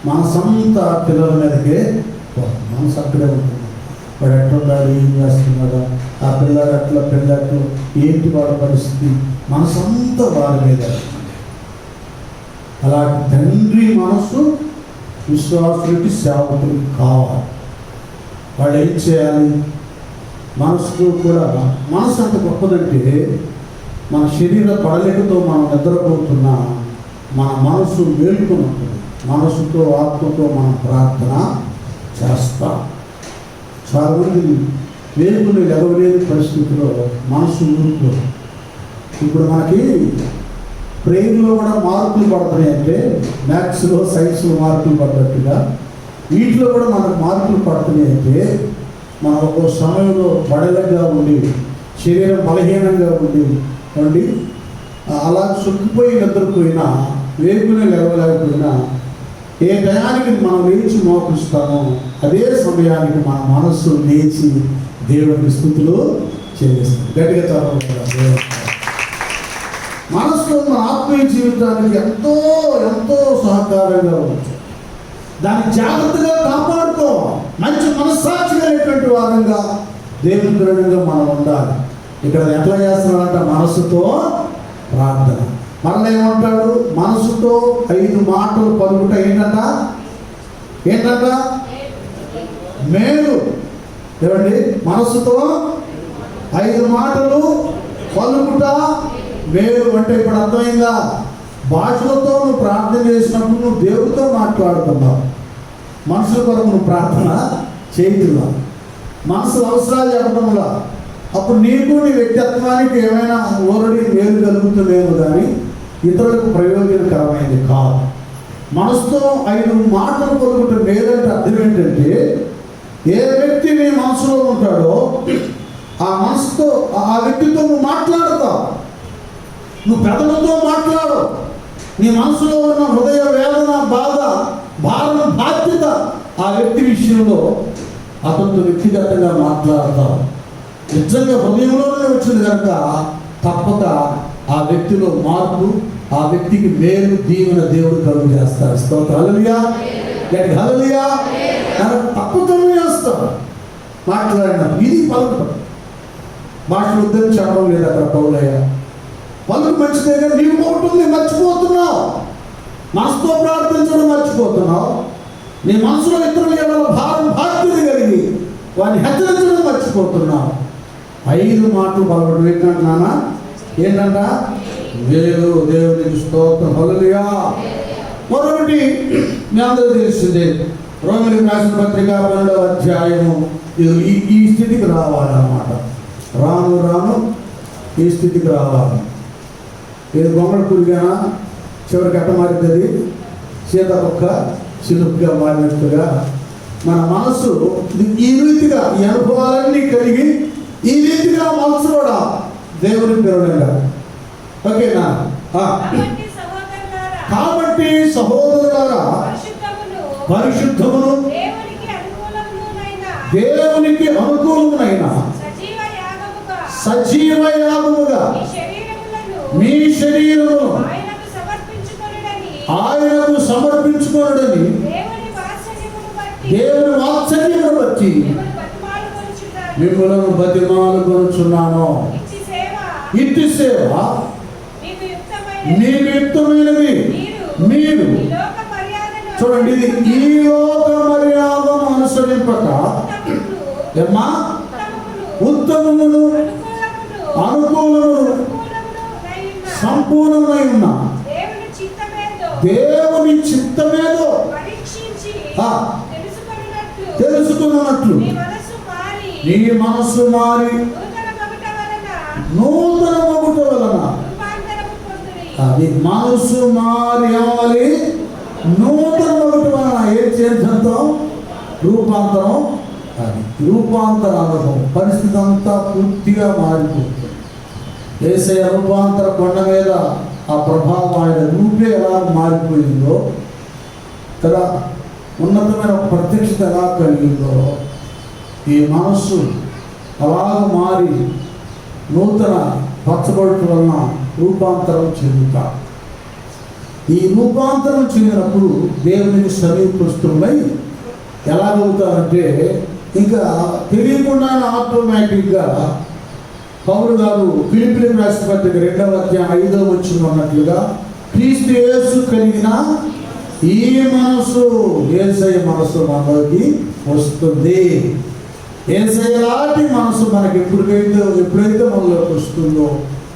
మనసంతా పిల్లల మీదకే మనసు అక్కడే ఉంటుంది. వాడు ఎట్లున్నాడు, ఏం చేస్తున్నాడు, ఆ పిల్లాడు అట్లా పిల్లట్లు ఏంటి వాళ్ళ పరిస్థితి, మనసంతా వారి మీద. అలాంటి తండ్రి మనసు విశ్వాసులకి సేవకులకి కావాలి. వాళ్ళు ఏం చేయాలి? మనసుకు కూడా, మనసు అంత గొప్పదంటే మన శరీర పడలేకతో మనం నిద్రపోతున్నా మన మనసు మేలుకొని ఉంటుంది. మనసుతో ఆత్మతో మనం ప్రార్థన చేస్తాం. చాలామంది మేలుకుని ఎగవలేని పరిస్థితిలో మనసు ఊరుకో. ఇప్పుడు మనకి ప్రేమలో కూడా మార్కులు పడుతున్నాయి. అంటే మ్యాథ్స్లో, సైన్స్లో మార్కులు పడ్డట్టుగా వీటిలో కూడా మనకు మార్కులు పడుతున్నాయి. అంటే మనం ఒక సమయంలో బడలగా ఉండి, శరీరం బలహీనంగా ఉండి అలా చుట్టుపోయి నిద్రపోయినా, వేగునే లేవలేకపోయినా, ఏ టయానికి మనం లేచి మోకరిస్తామో అదే సమయానికి మన మనస్సు లేచి దేవుడికి స్తుతులు చెల్లిస్తుంది. గట్టిగా చదవాలి. మనస్సు మన ఆత్మీయ జీవితానికి ఎంతో ఎంతో సహకారంగా ఉంటుంది. దాన్ని జాగ్రత్తగా కాపాడుకో. మంచి మనస్సాక్షి కలిగినటువంటి వారంగా దేవుని ప్రేరణగా మనం ఉండాలి. ఇక్కడ ఎట్లా చేస్తున్నాడంట? మనసుతో ప్రార్థన. మరలా ఏమంటాడు? మనసుతో 5 మాటలు పలుకుట ఏంటంట? మేలు. ఏమండి? మనసుతో 5 మాటలు పలుకుట మేలు అంటే ఇప్పుడు అర్థమైందా? భాషలతో నువ్వు ప్రార్థన చేసినప్పుడు నువ్వు దేవుడితో మాట్లాడుతున్నావు. మనుషుల కొరకు నువ్వు ప్రార్థన చేయుతున్నావు. మనసు అవసరాలు చెప్పడంలో అప్పుడు నీకు నీ వ్యక్తిత్వానికి ఏమైనా ఓరడి మేలు కలుగుతుందేమో కానీ ఇతరులకు ప్రయోజనకరమైనది కాదు. మనసుతో 5 మాటలు పలుకుట మేలంటే అర్థం ఏంటంటే, ఏ వ్యక్తి నీ మనసులో ఉంటాడో ఆ మనసుతో ఆ వ్యక్తితో నువ్వు మాట్లాడతావు. నువ్వు పెదలతో మాట్లాడు. నీ మనసులో ఉన్న హృదయ వేదన, బాధ, భారం, బాధ్యత ఆ వ్యక్తి విషయంలో అతనితో వ్యక్తిగతంగా మాట్లాడతావు. నిజంగా హృదయంలోనే వచ్చింది కనుక తప్పక ఆ వ్యక్తిలో మార్పు, ఆ వ్యక్తికి మేలు, దీవెన దేవుడు కలుగు చేస్తాడు. స్తోత్రం. హల్లెలూయా. హల్లెలూయా. తప్పకుండా చేస్తాడు మాట్లాడినప్పుడు. ఇది పలుకుతాం. భాషలు ఉద్ధరించడం లేదు అక్కడ పౌలయ్య. పలుకు మంచిదే కానీ నీవు ఒకటి మర్చిపోతున్నావు. మనసుతో ప్రార్థించడం మర్చిపోతున్నావు. నీ మనసులో ఇతరుల ఎడల భారం, బాధ్యత కలిగి వారిని హెచ్చరించడం మర్చిపోతున్నావు. 5 మాటలు పలకడం ఏంటంటున్నానా? ఏంటంట? వేరు. దేవునికి స్తోత్రం. హల్లెలూయా. మరొకటి మీ అందరూ తెలిసిందే, రోమీయులకు రాసిన పత్రిక 12వ అధ్యాయము. ఈ స్థితికి రావాలన్నమాట. రాను రాను ఈ స్థితికి రావాలి. ఏది బొమ్మల పురిగానా చివరికి ఎట్ట మారుతుంది? సీతాకొక్క చిలుపుగా మారినట్టుగా మన మనసు ఈ రీతిగా, ఈ అనుభవాలన్నీ కలిగి ఈ రీతిగా మనసు కూడా దేవుని ప్రేరణగా. ఓకేనా? కాబట్టి సహోదరులారా, పరిశుద్ధమును దేవునికి అనుకూలమునైన సజీవ యాగముగా మీ శరీరమును ఆయనకు సమర్పించుకొనుడని దేవుని వాత్సల్యమును బట్టి మిమ్మల్ని బతిమాలుకొనుచున్నాను. ఇట్టి సేవ మీకు యుక్తమైనది. మీరు చూడండి, ఇది ఈ లోక మర్యాదను అనుసరింపక ఏమ్మా ఉత్తమమును అనుకూలమును సంపూర్ణమై ఉన్న దేవుని చిత్తమేదో తెలుసుకున్నట్లు నీ మనస్సు మారి నూతన మగుట వలన అది మనస్సు మారి అవ్వాలి. నూతన మగుట వలన ఏం చేద్దాం? రూపాంతరం. అది రూపాంతర అనుభవం. పరిస్థితి అంతా పూర్తిగా మారిపోతుంది. యేసయ్య రూపాంతర కొండ మీద ఆ ప్రభావం, ఆయన రూపే ఎలా మారిపోయిందో కదా, ఉన్నతమైన ప్రత్యక్షత ఎలా కలిగిందో ఈ మనస్సు అలాగ మారి నూతన పచ్చబడుట వలన రూపాంతరం చెందుతా. ఈ రూపాంతరం చెందినప్పుడు దేవునికి సమీపస్తులై ఎలాగవుతారంటే ఇంకా తెలియకుండా ఆటోమేటిక్గా పౌలు గారు ఫిలిప్పీయులకు రాసిన పత్రిక 2వ అధ్యాయం 5వ వచనం అన్నట్లుగా క్రీస్తు యేసు కలిగిన ఈ మనసు, యేసయ్య మనసు మనలోకి వస్తుంది. యేసయ్య లాంటి మనసు మనకి ఎప్పుడైతే మనలోకి వస్తుందో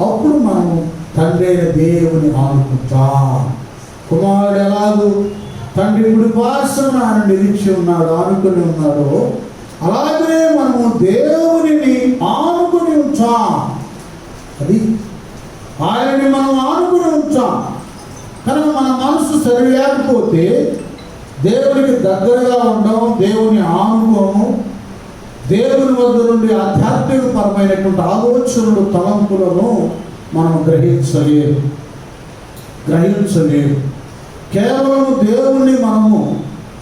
అప్పుడు మనము తండ్రి అయిన దేవుని ఆనుకుంటాం. కుమారుడు ఎలాగూ తండ్రి ఇప్పుడు పార్శ్వన ఆయన నిరీక్ష ఉన్నాడు, ఆనుకుని ఉన్నాడో అలాగే మనము దేవునిని ఆనుకుని ఉంచాం. అది ఆయనని మనం ఆనుకుని ఉంచాం కనుక మన మనసు సరి లేకపోతే దేవునికి దగ్గరగా ఉండము, దేవుని ఆనుకోము, దేవుని వద్ద నుండి ఆధ్యాత్మిక పరమైనటువంటి ఆలోచనలు, తలంపులను మనం గ్రహించలేము. కేవలం దేవుణ్ణి మనము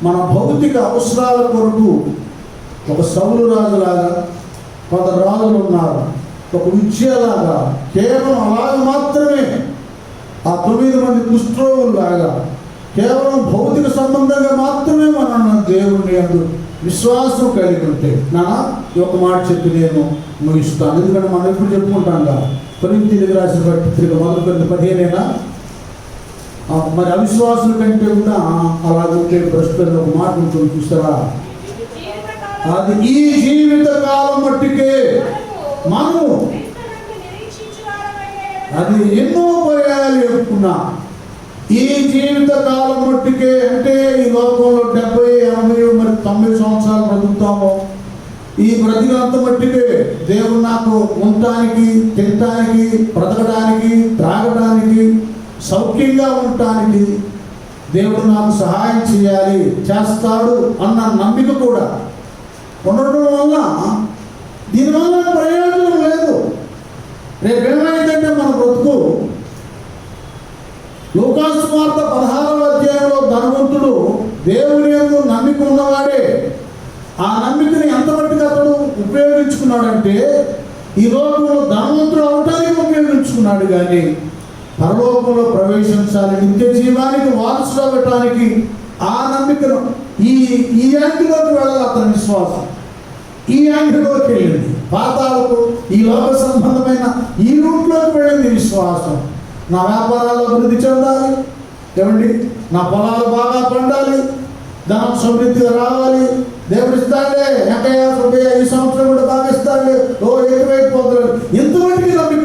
మన భౌతిక అవసరాల కొరకు ఒక సౌలు రాజులాగా, కొంత రాజులు ఉన్నారు, ఒక విద్యలాగా, కేవలం అలాగ మాత్రమే ఆ 9 మంది కుష్ఠరోగుల్లాగా కేవలం భౌతిక సంబంధంగా మాత్రమే మనం దేవుని యందు విశ్వాసం కలిగి ఉంటే ఈ ఒక మాట చెప్పి నేను ముగిస్తాను. ఎందుకంటే మనం ఎప్పుడు చెప్పుకుంటాం కదా, కొరింథీయులకు రాసిన పత్రిక 1:15 మరి అవిశ్వాసుల కంటే కూడా అలాగే ప్రస్తుతం ఒక మాట ఉంటుంది చూస్తారా, అది ఈ జీవిత కాలం మట్టుకే మనము అది ఎన్నో పర్యాయాలు చెప్పుకున్నా. ఈ జీవిత కాలం మట్టుకే అంటే ఈ లోకంలో 70, 80 మరి 90 సంవత్సరాలు బ్రతుకుతాము. ఈ బ్రతికంత మట్టుకే దేవుడు నాకు ఉండటానికి, తినటానికి, బ్రతకడానికి, త్రాగడానికి, సౌఖ్యంగా ఉండటానికి దేవుడు నాకు సహాయం చేయాలి, చేస్తాడు అన్న నమ్మిక కూడా ఉండడం వల్ల దీనివల్ల ప్రయోజనం లేదు. రేపు ఏమైందంటే మన బ్రతుకు లూకాసు వార్త 16వ అధ్యాయంలో ధనవంతుడు దేవుని యందు నమ్మిక ఉన్నవాడే. ఆ నమ్మికని ఎంతమట్టుగా అతడు ఉపయోగించుకున్నాడంటే ఈ లోకంలో ధనవంతుడు అవటానికి ఉపయోగించుకున్నాడు, కానీ పరలోకంలో ప్రవేశించాలి, నిత్య జీవానికి వారసుడు అవ్వటానికి ఆ నమ్మికను ఈ యాంగిలోకి వెళ్ళాలి. అతని విశ్వాసం ఈ యాంగిలోకి వెళ్ళింది. పాతాలకు ఈ లోక సంబంధమైన ఈ రూట్లోకి వెళ్ళింది విశ్వాసం. నా వ్యాపారాలు అభివృద్ధి చెందాలి, ఏమండి, నా పొలాలు బాగా పండాలి, ధనం సమృద్ధిగా రావాలి, దేవుడు ఇస్తాడే, ఈ సంవత్సరం కూడా బాగా ఇస్తాడే, ఎక్కువైపోతాడు. ఎంతమందికి నమ్మిక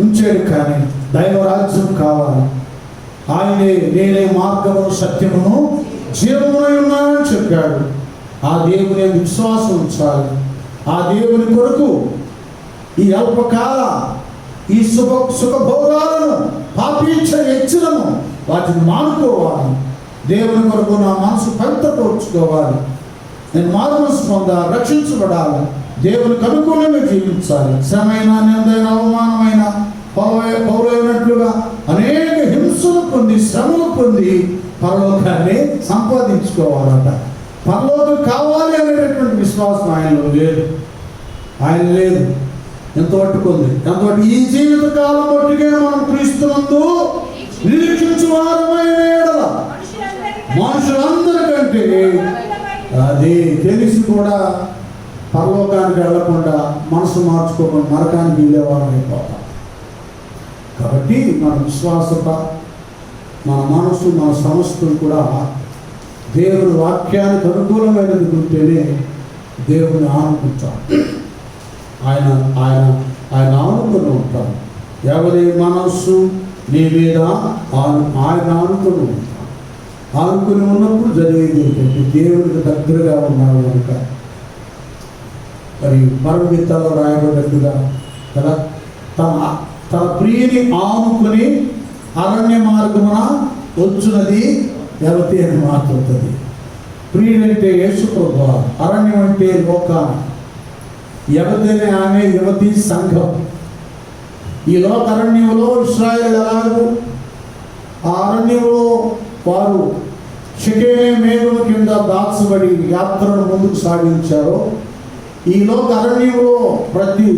ఉంచాడు కానీ దైవరాజ్యం కావాలి. ఆయనే నేనే మార్గమును సత్యమును జీవమునై ఉన్నానని చెప్పాడు. ఆ దేవుని విశ్వాసం ఉంచాలి. ఆ దేవుని కొరకు ఈ అల్పకాల ఈ సుఖభోగాలను, పాపీచ్ఛ హెచ్చలను వాటిని మానుకోవాలి. దేవుని కొరకు నా మనసు పవిత్రపరుచుకోవాలి. నేను మారు మనసు పొందాలి, రక్షించబడాలి, దేవునికి అనుకూలంగా జీవించాలి. శ్రమైన, నిందైన, అవమానమైన పౌరైనట్లుగా అనేక హింసలు పొంది, శ్రమలు పొంది పరలోకాన్ని సంపాదించుకోవాలట. పరలోకం కావాలి అనేటటువంటి విశ్వాసం ఆయనలో లేదు. ఆయన లేదు. ఎంత పట్టుకుంది, ఎంతవరకు ఈ జీవిత కాలం మట్టుకే మనం క్రీస్తునందు నిరీక్షించువారమైన యెడల మనుషులందరికంటే అది తెలిసి కూడా పరలోకానికి వెళ్లకుండా మనసు మార్చుకోకుండా నరకానికి వెళ్ళేవారం అయిపోతాం. కాబట్టి మన విశ్వాసత, మన మనసు, మన సమస్యలు కూడా దేవుని వాక్యానికి అనుకూలమైనది ఉంటేనే దేవుని ఆనుకుంటాం. ఆయన ఆయన ఆయన ఆనుకుని ఉంటాం. ఎవరి మనస్సు నీ మీద ఆయన ఆనుకుని ఉంటాం. ఆనుకుని ఉన్నప్పుడు జరిగేది ఏంటంటే దేవునికి దగ్గరగా ఉన్నాడు కనుక. మరి పరమగీతాల్లో రాయబడినట్టుగా కదా, తన ప్రియుని ఆనుకుని అరణ్య మార్గమున వచ్చున్నది యవతి అని మాట్లాడుతుంది. ప్రియుడంటే యేసు ప్రభువు, అరణ్యం అంటే లోకాన్ని, యవతి అనే ఆమె యువతి సంఘం. ఈ లోక అరణ్యంలో ఇశ్రాయేలు ఎలాగూ ఆ అరణ్యంలో వారు షెకెము మేఘము కింద దాచబడి యాత్రను ముందుకు సాగించారో, ఈ లోక అరణ్యంలో ప్రతి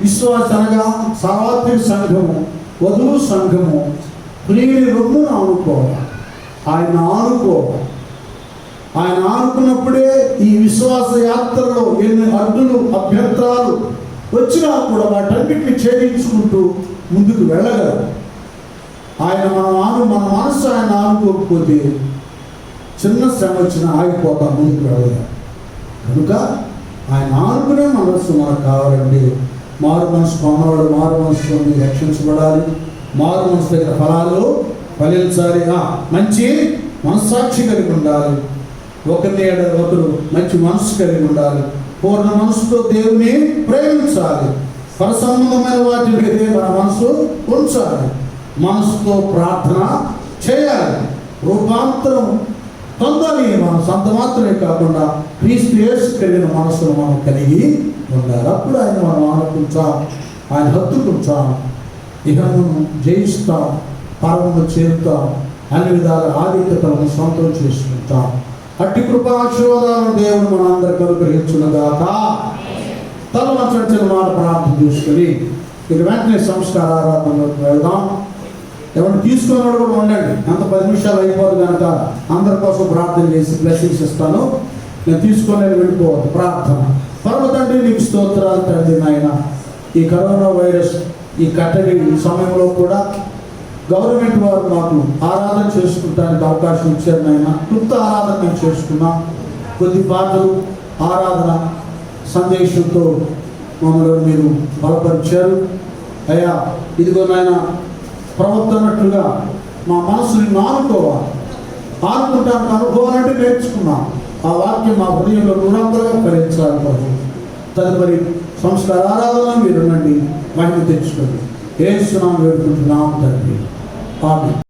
విశ్వాస అనగా సార్వత్రిక సంఘము, వధువు సంఘము ప్రియుని రొమ్మును ఆనుకోవాలి. ఆయన ఆనుకున్నప్పుడే ఈ విశ్వాస యాత్రలో ఎన్ని అడ్డులు, అభ్యంతరాలు వచ్చినా కూడా వాటన్నిటిని ఛేదించుకుంటూ ముందుకు వెళ్ళగలరు. మన మనసు ఆయన ఆనుకోకపోతే చిన్న శ్రమ వచ్చినా ఆగిపోతాం, ముందుకు వెళ్ళగలరు. కనుక ఆయన ఆనుకునే మనస్సు మనకు కావాలండి. మారు మనసు కొన్నవాడు మారు మనసులో రక్షించబడాలి. మారు మనసు దగ్గర ఫలాలు ఫలించాలి. మంచి మనస్సాక్షి కలిగి ఉండాలి. ఒకరిని ఒకరు మంచి మనసు కలిగి ఉండాలి. పూర్ణ మనసుతో దేవుని ప్రేమించాలి. పర సంబంధమైన వాటి మీద మన మనసు ఉంచాలి. మనసుతో ప్రార్థన చేయాలి. రూపాంతరం పొందాలి. మనం సొంత మాత్రమే కాకుండా క్రీస్తు యేసు కలిగిన మనసును మనం కలిగి ఉండాలి. అప్పుడు ఆయన మనం ఆనుకుంటాం, ఆయన హత్తుకుంటాం, ఇహమును జయిస్తాం, పరమును చేరుతాం, అన్ని విధాల ఆధిక్యతలను సొంతం చేసుకుంటాం. అట్టి కృపాశీర్వాదాలను దేవుడు మన అందరికి అనుగ్రహించునుగాక. తల వంచని మాట ప్రార్థన చేసుకుని ఇక వెంటనే సంస్కార ఆరాధనలోకి వెళ్దాం. ఎవరు తీసుకున్నాడు కూడా ఉండండి. అంత 10 నిమిషాలు అయిపోదు కనుక అందరి కోసం ప్రార్థన చేసి బ్లెస్సింగ్స్ ఇస్తాను. నేను తీసుకొని వెళ్ళిపోవద్దు. ప్రార్థన. పరమ తండ్రి, నీకు స్తోత్రాలు తండ్రి. నాయన, ఈ కరోనా వైరస్ ఈ కట్టడి ఈ సమయంలో కూడా గవర్నమెంట్ వారు మాకు ఆరాధన చేసుకుంటానికి అవకాశం ఇచ్చారు. నాయన, క్లుప్త ఆరాధన మేము చేసుకున్నాం. కొద్ది పాటలు ఆరాధన సందేశంతో మమ్మల్ని మీరు బలపరిచారు. అయ్యా, ఇదిగో నాయన, ప్రవర్తనట్టుగా మా మనసుని ఆనుకోవాలి. ఆనుకుంటానికి అనుభవాలంటే నేర్చుకున్నాం. ఆ వాక్యం మా హృదయంలో నూరంతలుగా ఫలించాలి ప్రభు. తదుపరి సంస్కార ఆరాధన మీరు నండి మహిమ తెచ్చుకోండి. యేసు నామమున వేడుకుంటున్నాం తండ్రి. ఆమేన్.